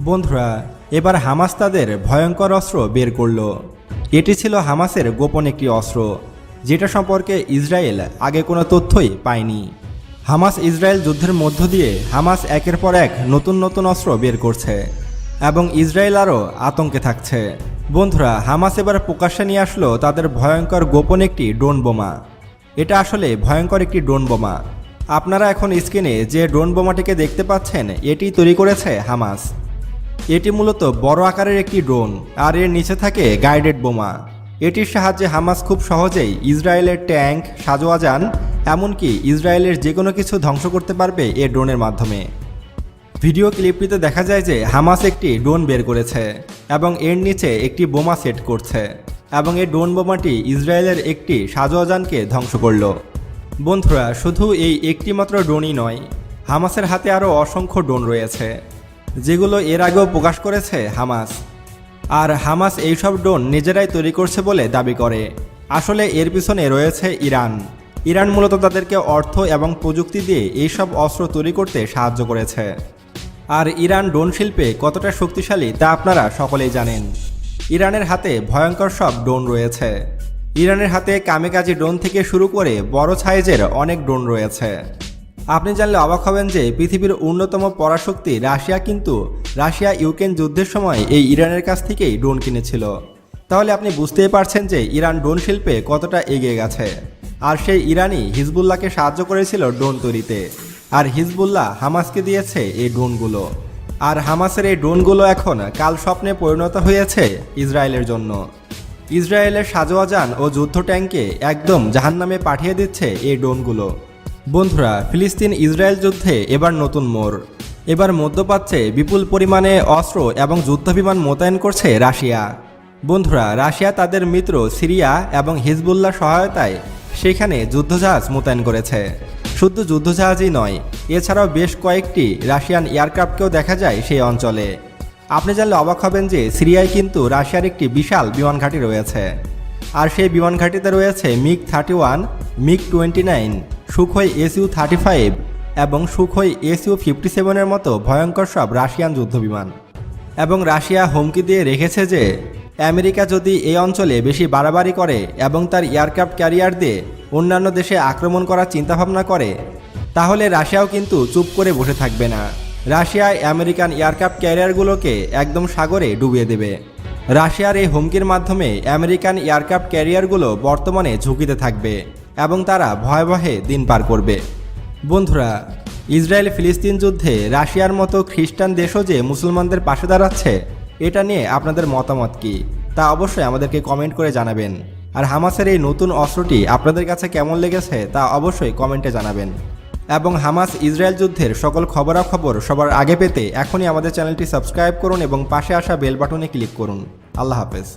বন্ধুরা, এবার হামাস তাদের ভয়ঙ্কর অস্ত্র বের করল। এটি ছিল হামাসের গোপন একটি অস্ত্র, যেটা সম্পর্কে ইসরায়েল আগে কোনো তথ্যই পায়নি। হামাস ইসরায়েল যুদ্ধের মধ্য দিয়ে হামাস একের পর এক নতুন নতুন অস্ত্র বের করছে এবং ইসরায়েল আরও আতঙ্কে থাকছে। বন্ধুরা, হামাস এবার প্রকাশ্যে নিয়ে আসলো তাদের ভয়ঙ্কর গোপন একটি ড্রোন বোমা। এটা আসলে ভয়ঙ্কর একটি ড্রোন বোমা। আপনারা এখন স্ক্রিনে যে ড্রোন বোমাটিকে দেখতে পাচ্ছেন, এটি তৈরি করেছে হামাস। এটি মূলত বড় আকারের একটি ড্রোন, আর এর নিচে থাকে গাইডেড বোমা। এটির সাহায্যে হামাস খুব সহজেই ইসরায়েলের ট্যাঙ্ক, সাজোয়া যান, এমনকি ইসরায়েলের যে কোনো কিছু ধ্বংস করতে পারবে এই ড্রোনের মাধ্যমে। ভিডিও ক্লিপটিতে দেখা যায় যে হামাস একটি ড্রোন বের করেছে এবং এর নিচে একটি বোমা সেট করছে, এবং এই ড্রোন বোমাটি ইসরায়েলের একটি সাজোয়া যানকে ধ্বংস করল। বন্ধুরা, শুধু এই একটি মাত্র ড্রোনই নয়, হামাসের হাতে আরও অসংখ্য ড্রোন রয়েছে, যেগুলো এর আগেও প্রকাশ করেছে হামাস। আর হামাস এইসব ড্রোন নিজেরাই তৈরি করছে বলে দাবি করে। আসলে এর পিছনে রয়েছে ইরান। ইরান মূলত তাদেরকে অর্থ এবং প্রযুক্তি দিয়ে এইসব অস্ত্র তৈরি করতে সাহায্য করেছে। আর ইরান ড্রোন শিল্পে কতটা শক্তিশালী তা আপনারা সকলেই জানেন। ইরানের হাতে ভয়ঙ্কর সব ড্রোন রয়েছে। ইরানের হাতে কামিকাজি ড্রোন থেকে শুরু করে বড় সাইজের অনেক ড্রোন রয়েছে। আপনি জানলে অবাক হবেন যে পৃথিবীর অন্যতম পরাশক্তি রাশিয়া কিন্তু ইউক্রেন যুদ্ধের সময় এই ইরানের কাছ থেকেই ড্রোন কিনেছিল। তাহলে আপনি বুঝতেই পারছেন যে ইরান ড্রোন শিল্পে কতটা এগিয়ে গেছে। আর সেই ইরানই হিজবুল্লাহকে সাহায্য করেছিল ড্রোন তৈরিতে, আর হিজবুল্লাহ হামাসকে দিয়েছে এই ড্রোনগুলো। আর হামাসের এই ড্রোনগুলো এখন কাল স্বপ্নে পরিণত হয়েছে ইসরায়েলের জন্য। ইসরায়েলের সাজোয়া যান ও যুদ্ধ ট্যাঙ্কে একদম জাহান্নামে পাঠিয়ে দিচ্ছে এই ড্রোনগুলো। বন্ধুরা, ফিলিস্তিন ইসরায়েল যুদ্ধে এবার নতুন মোড়। এবার মধ্যপ্রাচ্যে বিপুল পরিমাণে অস্ত্র এবং যুদ্ধবিমান মোতায়েন করছে রাশিয়া। বন্ধুরা, রাশিয়া তাদের মিত্র সিরিয়া এবং হিজবুল্লাহ সহায়তায় সেখানে যুদ্ধজাহাজ মোতায়েন করেছে। শুধু যুদ্ধজাহাজই নয়, এছাড়াও বেশ কয়েকটি রাশিয়ান এয়ারক্রাফটকেও দেখা যায় সেই অঞ্চলে। আপনি জানলে অবাক হবেন যে সিরিয়ায় কিন্তু রাশিয়ার একটি বিশাল বিমান ঘাঁটি রয়েছে। আর সেই বিমান ঘাঁটিতে রয়েছে মিগ-31, মিগ-29, সুখোই Su-35 এবং সুখোই Su-57 মতো ভয়ঙ্কর সব রাশিয়ান যুদ্ধবিমান। এবং রাশিয়া হুমকি দিয়ে রেখেছে যে আমেরিকা যদি এই অঞ্চলে বেশি বাড়াবাড়ি করে এবং তার এয়ারক্রাফট ক্যারিয়ার দিয়ে অন্যান্য দেশে আক্রমণ করার চিন্তাভাবনা করে, তাহলে রাশিয়াও কিন্তু চুপ করে বসে থাকবে না। রাশিয়ায় আমেরিকান এয়ারক্রাফট ক্যারিয়ারগুলোকে একদম সাগরে ডুবিয়ে দেবে। রাশিয়ার এই হুমকির মাধ্যমে আমেরিকান এয়ারক্রাফট ক্যারিয়ারগুলো বর্তমানে ঝুঁকিতে থাকবে এবং তারা ভয়ে ভয়ে দিন পার করবে। বন্ধুরা, ইসরায়েল ফিলিস্তিন যুদ্ধে রাশিয়ার মতো খ্রিস্টান দেশও যে মুসলমানদের পাশে দাঁড়াচ্ছে, এটা নিয়ে আপনাদের মতামত কি তা অবশ্যই আমাদেরকে কমেন্ট করে জানাবেন। আর হামাসের এই নতুন অস্ত্রটি আপনাদের কাছে কেমন লেগেছে তা অবশ্যই কমেন্টে জানাবেন। এবং হামাস ইসরায়েল যুদ্ধের সকল খবরাখবর সবার আগে পেতে এখনই আমাদের চ্যানেলটি সাবস্ক্রাইব করুন এবং পাশে আসা বেল বাটনে ক্লিক করুন। আল্লাহ হাফেজ।